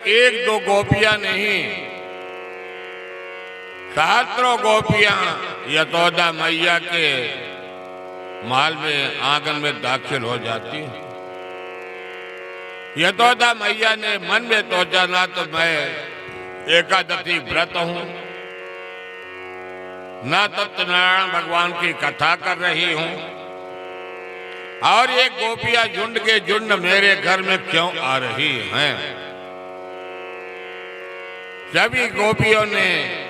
एक दो गोपियां नहीं, सहस्त्रों गोपियां यशोदा मैया के महल में आंगन में दाखिल हो जाती है। यशोदा मैया ने मन में सोचा, ना तो मैं एकादशी व्रत हूं, ना सत्यनारायण भगवान की कथा कर रही हूं, और ये गोपियां झुंड के झुंड मेरे घर में क्यों आ रही हैं। सभी गोपियों ने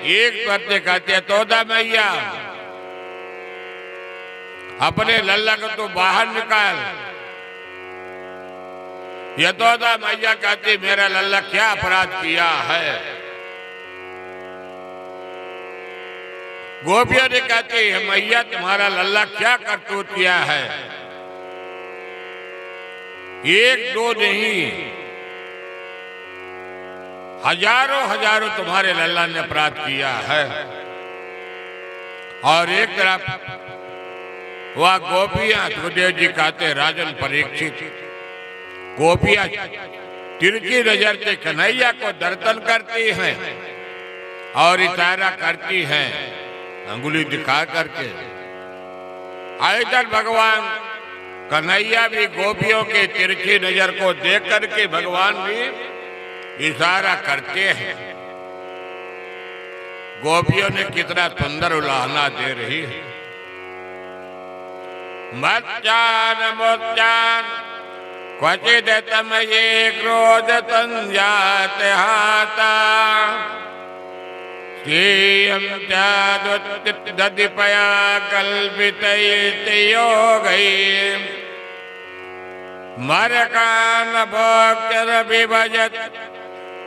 एक बात कहते, यशोदा मैया अपने लल्ला को तो बाहर निकाल। यशोदा मैया कहती, मेरा लल्ला क्या अपराध किया है। गोपियों ने कहते, मैया तुम्हारा लल्ला क्या करतूत किया है। एक दो नहीं, हजारों हजारों तुम्हारे लल्ला ने अपराध किया है। और एक तरफ वह गोपियां, सुखदेव जी कहते, राजन परीक्षित गोपियां तिरछी नजर से कन्हैया को दर्शन करती हैं और इशारा करती हैं अंगुली दिखा करके। इधर भगवान कन्हैया भी गोपियों के तिरछी नजर को देख करके भगवान भी इशारा करते हैं। गोपियों ने कितना सुंदर उलाहना दे रही है। मच्चान मोच्चान क्वचिद तमये क्रोध संजात हाता श्रियं दधिपया कल्पितयो गई मरकान भोक्तर विभजत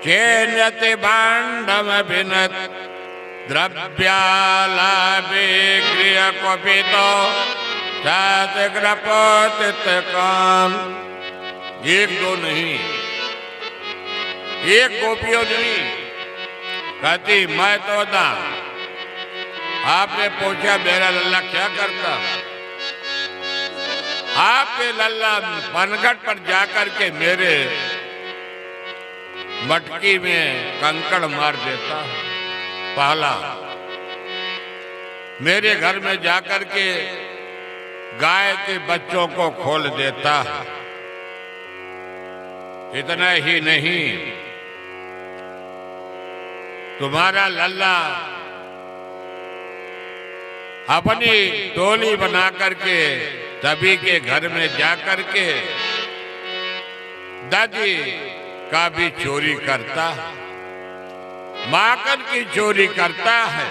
चेन्यति भाण्डम भिनत द्रव्यालाभे गृह कुपितो सातग्रपोतित काम। एक दो नहीं, एक गोपियों नहीं कहती, मैं तो था। आपने पूछा मेरा लल्ला क्या करता। आपके लल्ला पनघट पर जाकर के मेरे मटकी में कंकड़ मार देता। पहला मेरे घर में जाकर के गाय के बच्चों को खोल देता। इतना ही नहीं, तुम्हारा लल्ला अपनी टोली बना करके सभी के घर में जाकर के दादी का भी चोरी करता, माखन की चोरी करता है।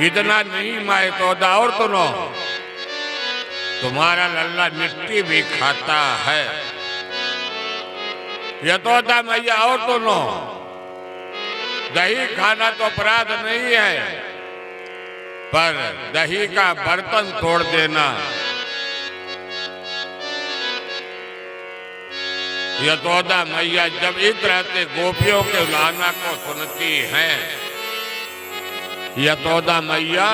इतना नहीं माए यशोदा, और सुनो, तुम्हारा लल्ला मिट्टी भी खाता है। यशोदा मैया, और सुनो, दही खाना तो अपराध नहीं है, पर दही का बर्तन तोड़ देना। यशोदा मैया जब इस तरह से गोपियों के उलाहना को सुनती हैं, यशोदा मैया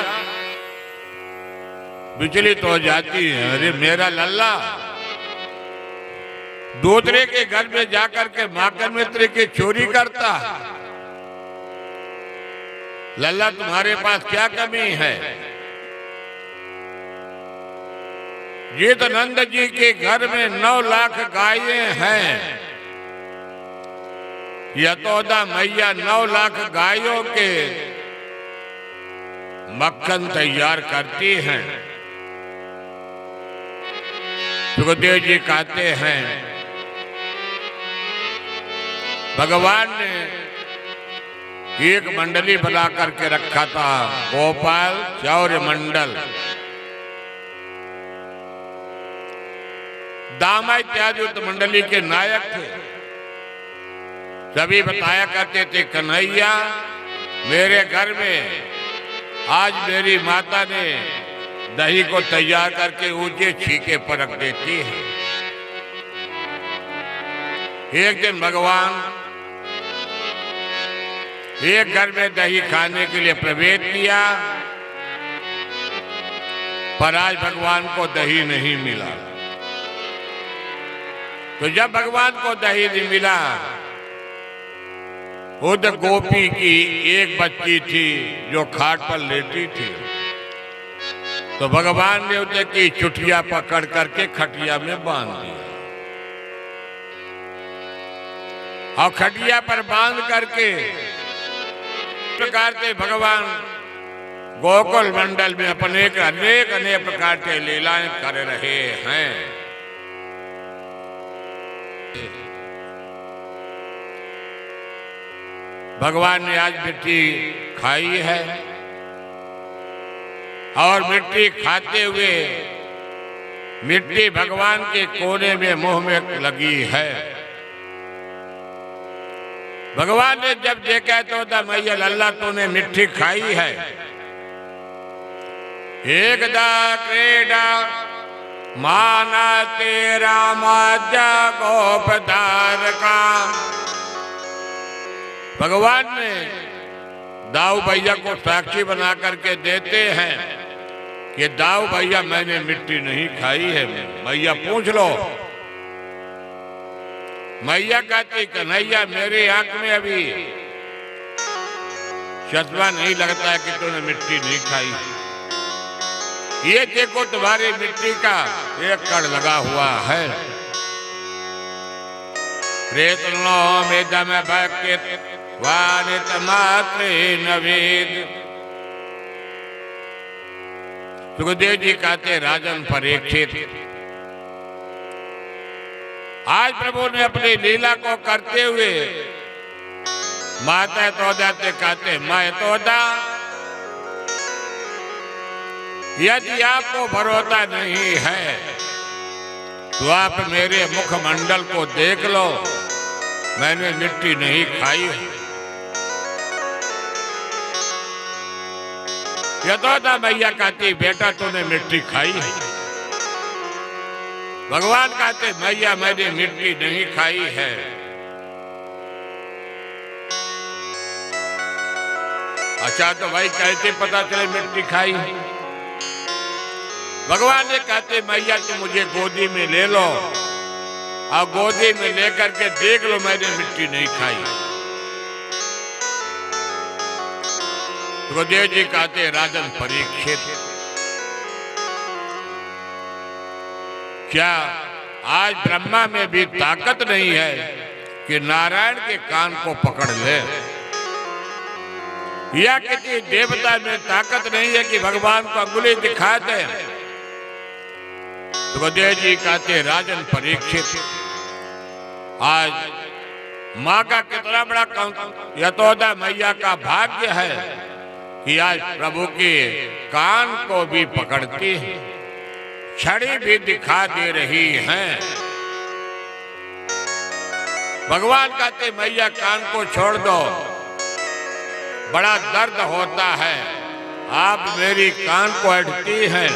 विचलित हो जाती है। अरे मेरा लल्ला दूसरे के घर में जाकर के माखन मित्र की चोरी करता। लल्ला तुम्हारे पास क्या कमी है। जित नंद जी के घर में 9 लाख गायें हैं, यशोदा मैया 9 लाख गायों के मक्खन तैयार करती हैं। सुखदेव जी कहते हैं, भगवान ने एक मंडली बना करके रखा था, गोपाल चौर्य मंडल। दामा इत्यादि उस मंडली के नायक थे। सभी बताया करते थे, कन्हैया मेरे घर में आज मेरी माता ने दही को तैयार करके ऊंचे छीके पर रख देती है। एक दिन भगवान एक घर में दही खाने के लिए प्रवेश किया, पर आज भगवान को दही नहीं मिला। तो जब भगवान को दही नहीं मिला, उद गोपी की एक बच्ची थी जो खाट पर लेटी थी, तो भगवान ने उसे की चुटिया पकड़ करके खटिया में बांध दिया और खटिया पर बांध करके प्रकार से भगवान गोकुल मंडल में अपने अनेक अनेक प्रकार के लीलाएं कर रहे हैं। भगवान ने आज मिट्टी खाई है और मिट्टी खाते हुए मिट्टी भगवान के कोने में मुंह में लगी है। भगवान ने जब देखा तो मैया लल्ला तूने मिट्टी खाई है। एकदा क्रीडा माना तेरा माजा गोपदार का। भगवान ने दाऊ भैया को साक्षी बना करके देते हैं कि दाऊ भैया मैंने मिट्टी नहीं खाई है। मैया पूछ लो। मैया कहती कन्हैया मेरी आंख में अभी चश्मा नहीं लगता है कि तूने मिट्टी नहीं खाई। ये देखो तुम्हारी मिट्टी का एक कण लगा हुआ है। रेतनो में दम भकित वारित मात्र नवेद। सुखदेव जी कहते राजन परीक्षित, आज प्रभु ने अपनी लीला को करते हुए माता यशोदा से कहते मां यशोदा, यदि आपको भरोसा नहीं है तो आप मेरे मुखमंडल को देख लो, मैंने मिट्टी नहीं खाई है। यशोदा मैया कहती बेटा तूने मिट्टी खाई है। भगवान कहते मैया मैंने मिट्टी नहीं खाई है। अच्छा तो भाई कैसे पता चले मिट्टी खाई है? भगवान ने कहते मैया तुम मुझे गोदी में ले लो और गोदी में लेकर के देख लो मैंने मिट्टी नहीं खाई। सुखदेव जी कहते राजन परीक्षित, क्या आज ब्रह्मा में भी ताकत नहीं है कि नारायण के कान को पकड़ ले? या किसी देवता में ताकत नहीं है कि भगवान को अंगुली दिखा दे? सुखदेव जी कहते राजन परीक्षित, आज माँ का कितना बड़ा यशोदा मैया का भाग्य है कि आज प्रभु के कान को भी पकड़ती है, छड़ी भी दिखा दे रही हैं। भगवान कहते मैया कान को छोड़ दो, बड़ा दर्द होता है। आप मेरी कान को अड़ती हैं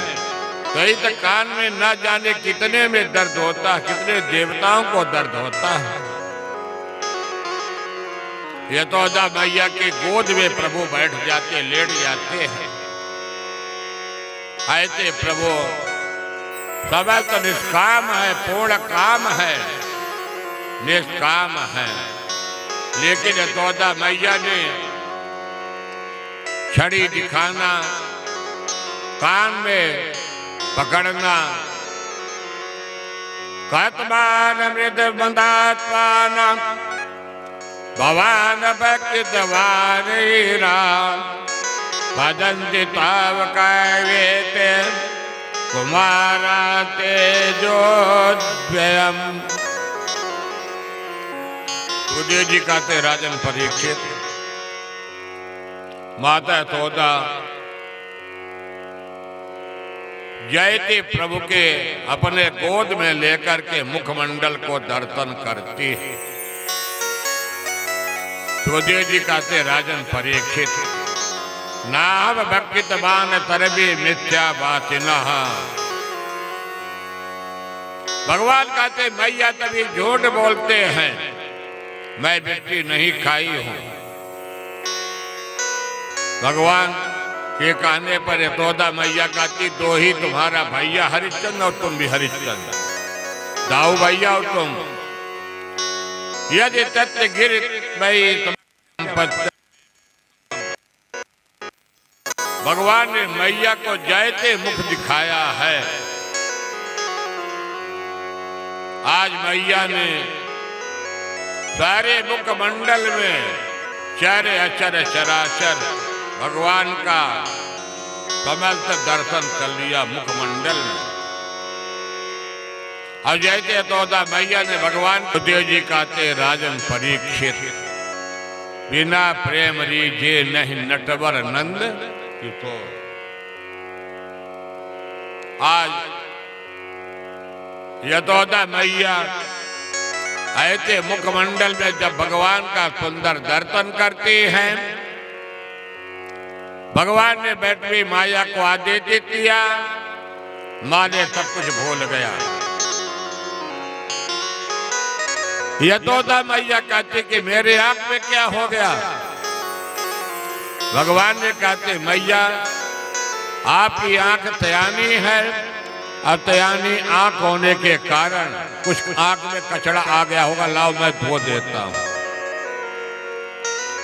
तो इस कान में न जाने कितने में दर्द होता है, कितने देवताओं को दर्द होता है। यशोदा मैया के गोद में प्रभु बैठ जाते, लेट जाते हैं। ऐसे प्रभु समय तो निष्काम है, पूर्ण काम है, निष्काम है, लेकिन यशोदा मैया ने छड़ी दिखाना, कान में पकड़ना, कतमान मृद बंधात्मान भवान भक्तवानी राम भजन्ति तावकावेते कुमारा तेजोद्वयम्। सुखदेव जी कहते राजन परीक्षित, माता यशोदा जयती प्रभु के अपने गोद में लेकर के मुखमंडल को दर्शन करती है। सुखदेव जी कहते राजन परीक्षित, नाम भक्तिमान तरबी मिथ्या बातिनः। भगवान कहते मैया तभी झूठ बोलते हैं, मैं मिट्टी नहीं खाई हूं। भगवान के कहने पर यशोदा मैया कहती दो ही तुम्हारा भैया हरिश्चंद्र और तुम भी हरिश्चंद्र, दाऊ भैया और तुम यदि तत्व गिर मई भगवान ने मैया को जायते मुख दिखाया है। आज मैया ने सारे मुखमंडल में चारे अचर चराचर भगवान का समस्त दर्शन कर लिया मुखमंडल में। अब जैसे तोदा मैया ने भगवान सुखदेव जी कहते राजन परीक्षित, बिना प्रेम रीझे नहीं नटवर नंद किशोर। आज यशोदा मैया ऐसे मुखमंडल में जब भगवान का सुंदर दर्शन करती हैं, भगवान ने बैठी माया को आदेश दिया, माँ ने सब कुछ भूल गया। यशोदा मैया कहती कि मेरे आंख में क्या हो गया। भगवान ने कहते मैया आपकी आंख तयानी है, और तयानी आंख होने के कारण कुछ आंख में कचरा आ गया होगा, लाओ मैं धो देता हूं।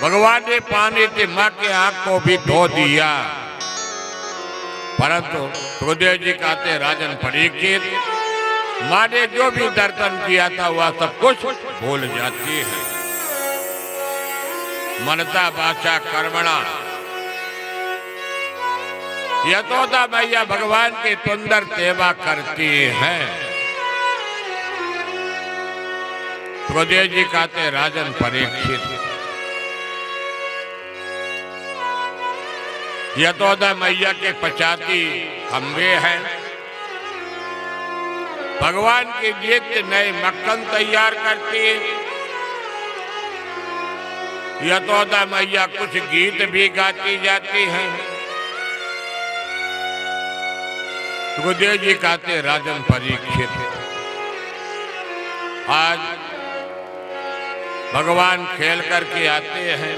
भगवान ने पानी से माँ के आंख को भी धो दिया, परंतु सुखदेव जी कहते राजन परीक्षित, माँ ने जो भी दर्शन किया था वह सब कुछ भूल जाती है। मनता वाचा कर्मणा। यशोदा मैया भगवान की सुंदर सेवा करती हैं। सुखदेव जी कहते राजन परीक्षित, यशोदा मैया के 85 खंबे हैं। भगवान की नित्य नए मक्खन तैयार करती। यशोदा मैया कुछ गीत भी गाती जाती हैं। सुखदेव जी कहते राजन परीक्षित, आज भगवान खेल करके आते हैं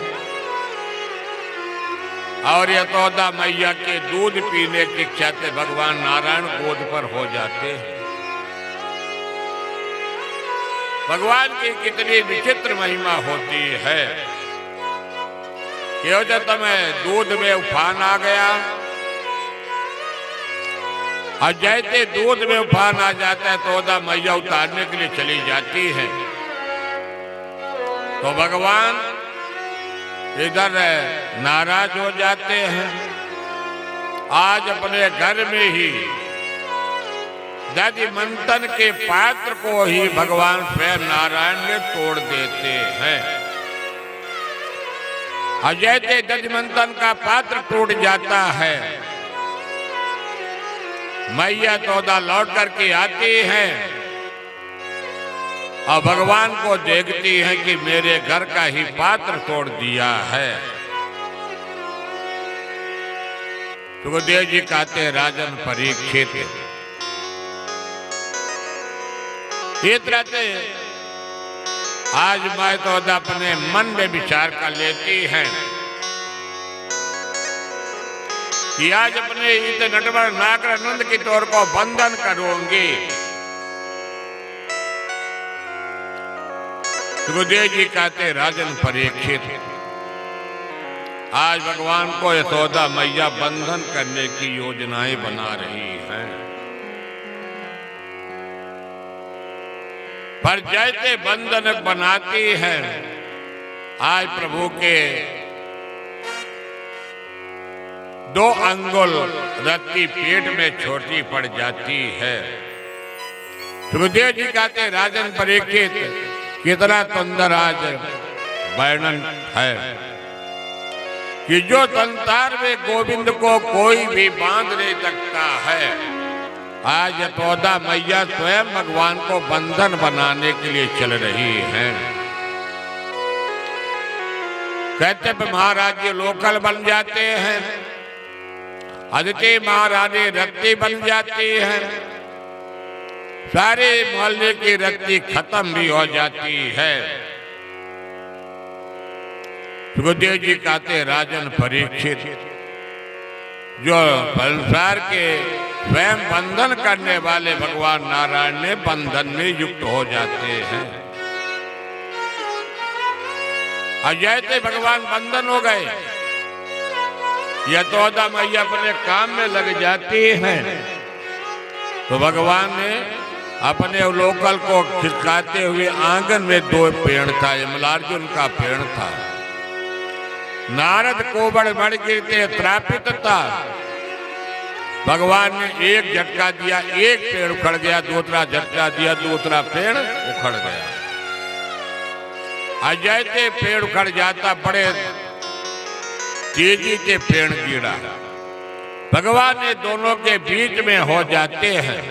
और यशोदा मैया के दूध पीने की इच्छा से भगवान नारायण गोद पर हो जाते हैं। भगवान की कितनी विचित्र महिमा होती है। क्यों जब तुम्हें दूध में उफान आ गया, और जैसे दूध में उफान आ जाता है तो यशोदा मैया उतारने के लिए चली जाती है, तो भगवान इधर नाराज हो जाते हैं। आज अपने घर में ही दधि मंथन के पात्र को ही भगवान स्वयं नारायण ने तोड़ देते हैं। और जैसे दधि मंथन का पात्र टूट जाता है, मैया यशोदा लौट करके आती हैं और भगवान को देखती हैं कि मेरे घर का ही पात्र तोड़ दिया है। सुखदेव जी कहते राजन परीक्षित, इस तरह से आज मैं यशोदा अपने मन में विचार कर लेती हैं कि आज अपने इस नटवर नागरानंद की तौर को बंधन करूंगी। सुखदेव जी कहते राजन परीक्षित, आज भगवान को यशोदा मैया बंधन करने की योजनाएं बना रही हैं। पर जैसे बंधन बनाती है, आज प्रभु के 2 अंगुल रत्ती पेट में छोटी पड़ जाती है। सुखदेव जी कहते राजन परीक्षित, कितना सुंदर आज वर्णन है कि जो संसार में गोविंद को कोई भी बांध नहीं सकता है, आज यशोदा मैया स्वयं भगवान को बंधन बनाने के लिए चल रही हैं। कहते महाराज लोकल बन जाते हैं, अदिति महारानी रत्ती बन जाती है, सारे मोहल्ले की रत्ती खत्म भी हो जाती है। सुखदेव जी कहते राजन परीक्षित, जो संसार के स्वयं बंधन करने वाले भगवान नारायण ने बंधन में युक्त हो जाते हैं। और जैसे भगवान बंधन हो गए, यशोदा मैया अपने काम में लग जाती हैं, तो भगवान ने अपने अवलोकन को खिसकाते हुए आंगन में 2 पेड़ था, यमलार्जुन का पेड़ था। नारद कोबड़ बढ़ गिरते त्रापित था। भगवान ने एक झटका दिया, एक पेड़ उखड़ गया, दूसरा झटका दिया, दूसरा पेड़ उखड़ गया। जैसे पेड़ उखड़ जाता, बड़े तेजी से पेड़ गिरा। भगवान ने दोनों के बीच में हो जाते हैं।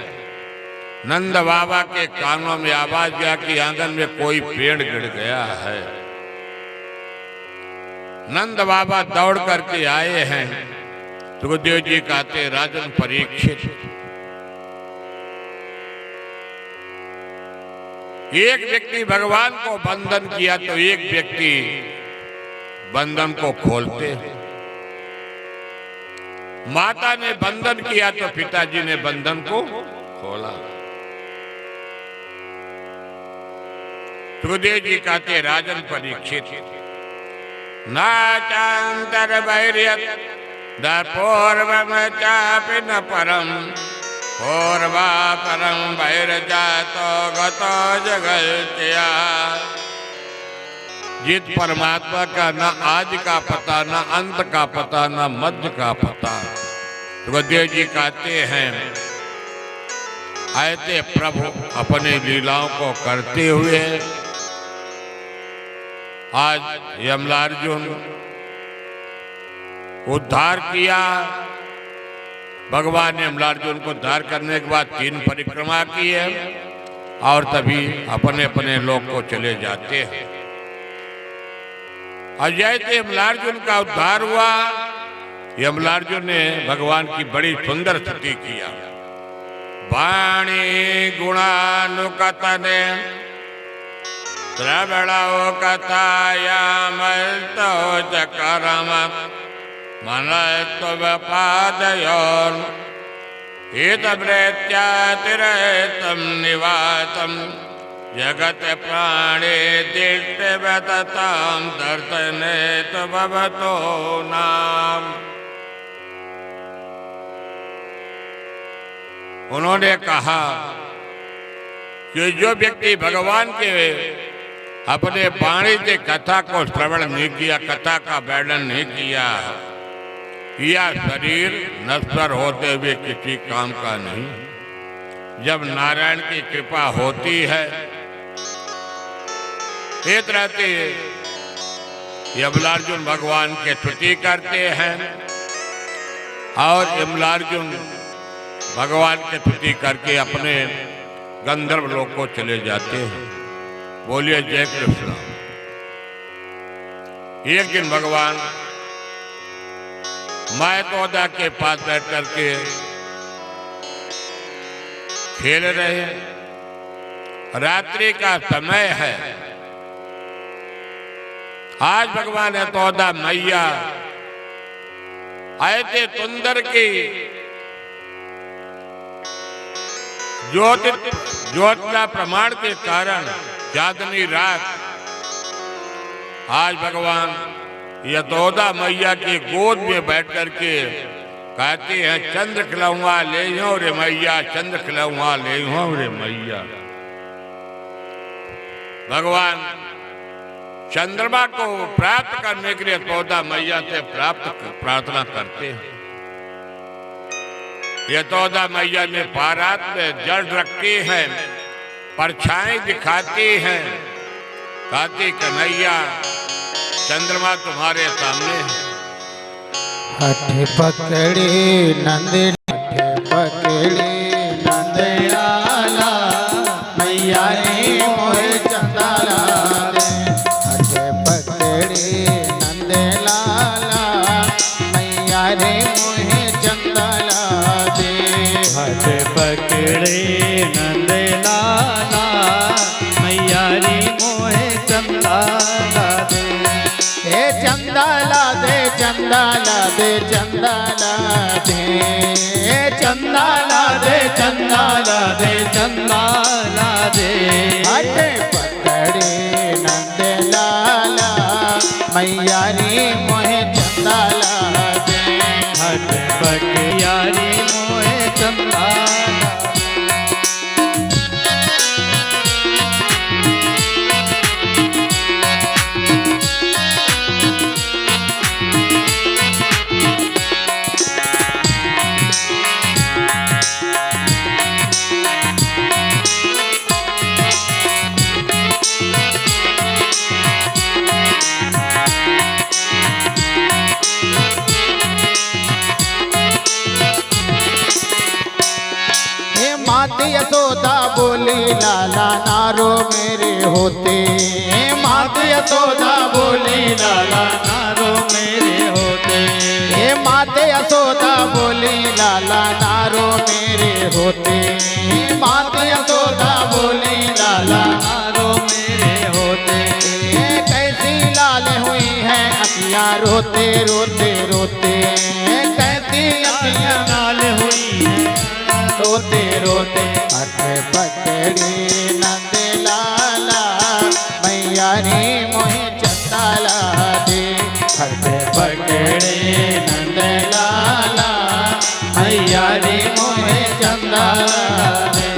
नंद बाबा के कानों में आवाज गया कि आंगन में कोई पेड़ गिर गया है। नंद बाबा दौड़ करके आए हैं। सुखदेव जी कहते, राजन परीक्षित, एक व्यक्ति भगवान को बंधन किया तो एक व्यक्ति बंधन को खोलते हैं। माता ने बंधन किया तो पिताजी ने बंधन को खोला। सुखदेव जी कहते, राजन परीक्षित, नाचांतर वैर्यत पूर्वम चापि न परम पूर्वापरम वैरजातो गतो जगत्या। जिस परमात्मा का न आदि का पता, न अंत का पता, न मध्य का पता। सुखदेव जी कहते हैं, ऐसे प्रभु अपने लीलाओं को करते हुए आज यमलार्जुन उद्धार किया। भगवान ने यमलार्जुन को उद्धार करने के बाद 3 परिक्रमा की है और तभी अपने अपने लोक को चले जाते हैं। और जैसे यमलार्जुन का उद्धार हुआ, यमलार्जुन ने भगवान की बड़ी सुंदर स्तुति किया। वाणी गुणानुकतने श्रवणो कथायामर्तो चकरम मनस्त्व पादयोर एतप्रेत्यातिरेतं निवासं जगत प्राणे दिष्टवततां दर्शने भवतो नाम। उन्होंने कहा कि जो व्यक्ति भगवान के अपने वाणी से कथा को श्रवण नहीं किया, कथा का वर्णन नहीं किया, यह शरीर नश्वर होते हुए किसी काम का नहीं। जब नारायण की कृपा होती है, एक रहते यमलार्जुन भगवान के स्तुति करते हैं और यमलार्जुन भगवान के स्तुति करके अपने गंधर्व लोक को चले जाते हैं। बोलिए जय कृष्ण। एक दिन भगवान यशोदा के पास बैठ करके खेल रहे हैं। रात्रि का समय है। आज भगवान यशोदा मैया ऐसे सुंदर की ज्योतिषा प्रमाण के कारण चांदनी रात आज भगवान यशोदा मैया के गोद में बैठ करके कहते हैं, चंद्र खिलौआ ले रे मैया, चंद्र खिलौआ ले रे मैया। भगवान चंद्रमा को प्राप्त करने के लिए यशोदा मैया से प्रार्थना करते हैं। यशोदा मैया ने बारात में जल रखती हैं, परछाई दिखाती हैं, कहती कन्हैया चंद्रमा तुम्हारे सामने है। हठ पकड़ी नंद पकड़ी नंद लाला मैया रे मोहे चंदाला दे। हठ पकड़ी नंद लाला मैया रे मोहे चंदाला दे। हठ पकड़े नंद लाला मैया रे मोहे चंदाला दे। हे चंदाला दे चंदाला दे चंदाला दे। चंदाला दे चंदाला दे चंदाला दे। हठ पकड़े नंद लाला मैया रे मोहे चंदाला दे। हट पकड़ियारी मोहे चंदाला माते यशोदा बोली लाला नारो मेरे होते। माते यशोदा बोली लाला नारो मेरे होते। हे माते यशोदा बोली लाला नारो मेरे होते। माते यशोदा बोली लाला नारो मेरे होते। कैसी लाल हुई है अखियाँ रोते रोते रोते। कैसी अखियाँ नाल हुई है रोते रोते। हट पकड़ी नंद लाला मैया रे मोहे चंदाला दे। हट पकड़े नंद लाला मैया रे मोहे चंदाला दे।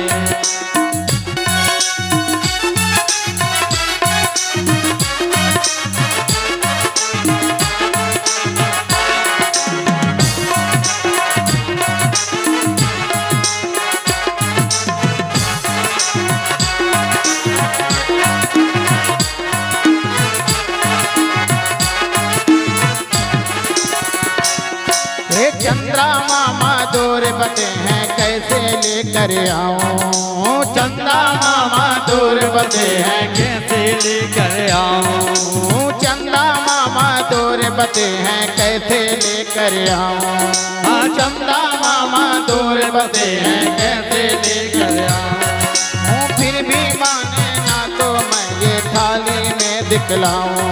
हे चंद्रा मामा दूर बते हैं कैसे लेकर आऊं। चंद्रा मामा दूर बते हैं कैसे लेकर आऊं। चंदा मामा दूर बते हैं कैसे लेकर आऊं। चंदा मामा दूर बते हैं कैसे लेकर आऊं। फिर भी माने ना तो मैं ये थाली में दिखलाऊं।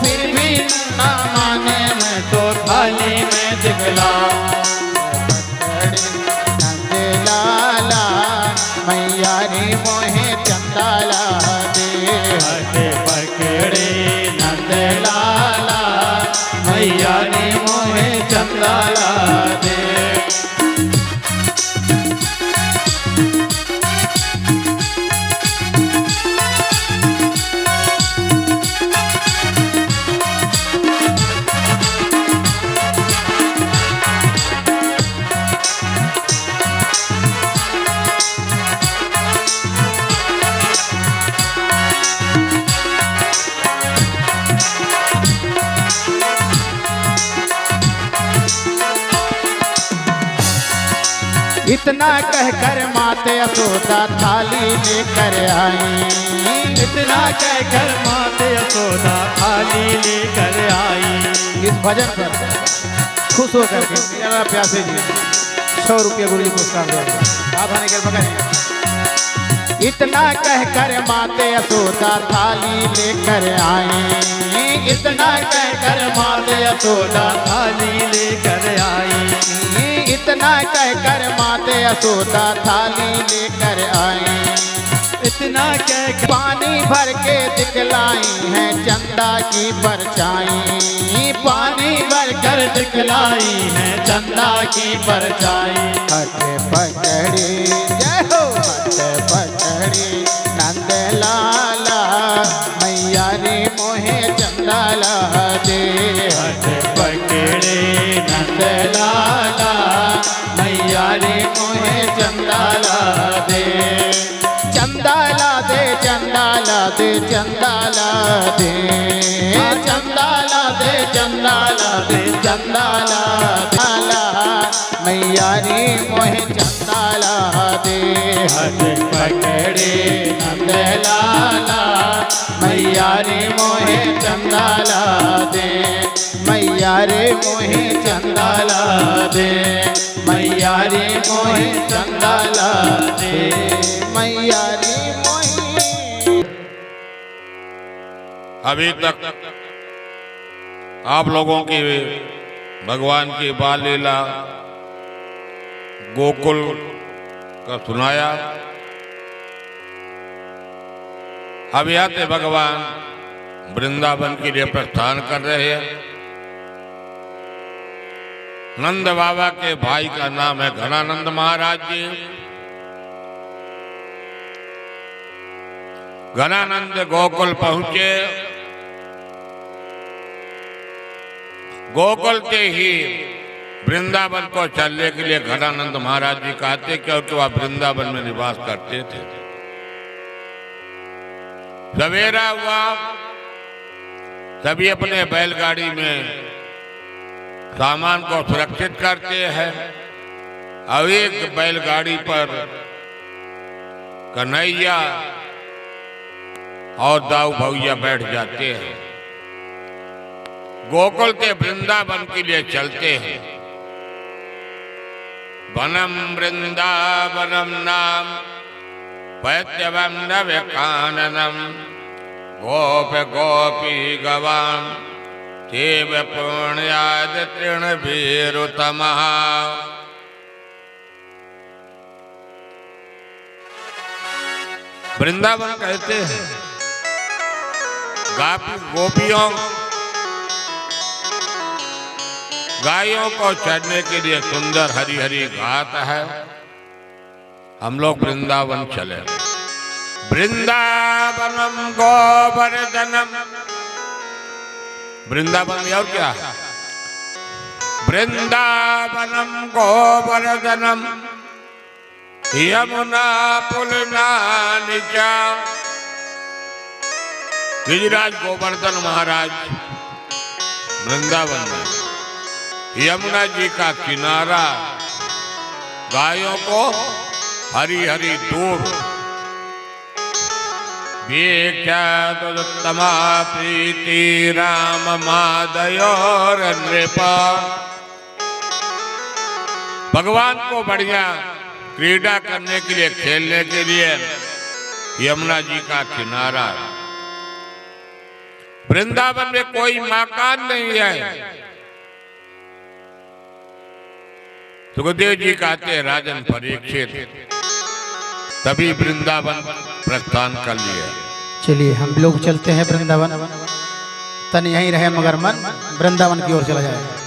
फिर भी ना माने मैं तो थाली में दिखलाऊं। नंद लाला मैया रे मोहे चंदाला दे। हट पकड़े नंद लाला मैया रे मोहे चंदाला दे। इतना कहकर माते यशोदा थाली लेकर आई। इतना कहकर माते यशोदा थाली लेकर आई। इस भजन पर खुश होकर के मेरा प्यासे जी 100 रुपया गुरु जी पुरस्कार देगा। आप आने के बगैर इतना कहकर माते यशोदा थाली लेकर आई। इतना कहकर माते यशोदा थाली लेकर आई। इतना कहकर माते यशोदा थाली लेकर आई। इतना कहकर पानी भर के दिखलाई है चंदा की परछाई। पानी भर कर दिखलाई है चंदा की परछाई। हट पकड़ी जय हो। हट पकड़ी नंद लाला मैया रे मोहे चंदाला दे। हट पकड़े नंद लाला मैया रे मोहे चंदाला दे। चंदाला दे चंदाला दे चंदाला दे। चंदाला दे चंदाला दे चंदाला लाला मैया रे मोहे चंदाला दे। हट पकड़े नंद लाला मैया रे मोहे चंदाला दे। मैया रे मोहे चंदाला दे। मैया रे मोहे चंदाला दे। मैया रे मोहे। अभी तक आप लोगों की भगवान की बाल लीला गोकुल का सुनाया। अब आते भगवान वृंदावन के लिए प्रस्थान कर रहे हैं। नंद बाबा के भाई का नाम है घनानंद महाराज जी। घनानंद गोकुल पहुंचे। गोकुल से ही वृंदावन को चलने के लिए घनानंद महाराज जी कहते, क्योंकि वह वृंदावन में निवास करते थे। सवेरा हुआ, सभी अपने बैलगाड़ी में सामान को सुरक्षित करते हैं। अब एक बैलगाड़ी पर कन्हैया और दाऊ भैया बैठ जाते हैं। गोकुल के वृंदावन के लिए चलते हैं। वनम वृंदावनम नाम पैत्यवम नव्य काननम गोप गोपी गवाम देव पुण्याद तृणवीरुतमः। वृंदावन कहते हैं गोपियों गायों को चढ़ने के लिए सुंदर हरी हरी घाट है। हम लोग वृंदावन चले। वृंदावनम गोवर्धनम, वृंदावन में और क्या है? वृंदावनम गोवर्धनम यमुना पुलनानि च। गिरिराज गोवर्धन महाराज वृंदावन में यमुना जी का किनारा, गायों को हरी हरी दूब वीक्षातुत्तमा प्रीति राम मादयोर नृप। भगवान को बढ़िया क्रीड़ा करने के लिए, खेलने के लिए यमुना जी का किनारा। वृंदावन में कोई मकान नहीं है। सुखदेव जी कहते राजन परीक्षित तभी वृंदावन प्रस्थान कर लिया। चलिए हम लोग चलते हैं वृंदावन। तन यहीं रहे मगर मन वृंदावन की ओर चला जाए।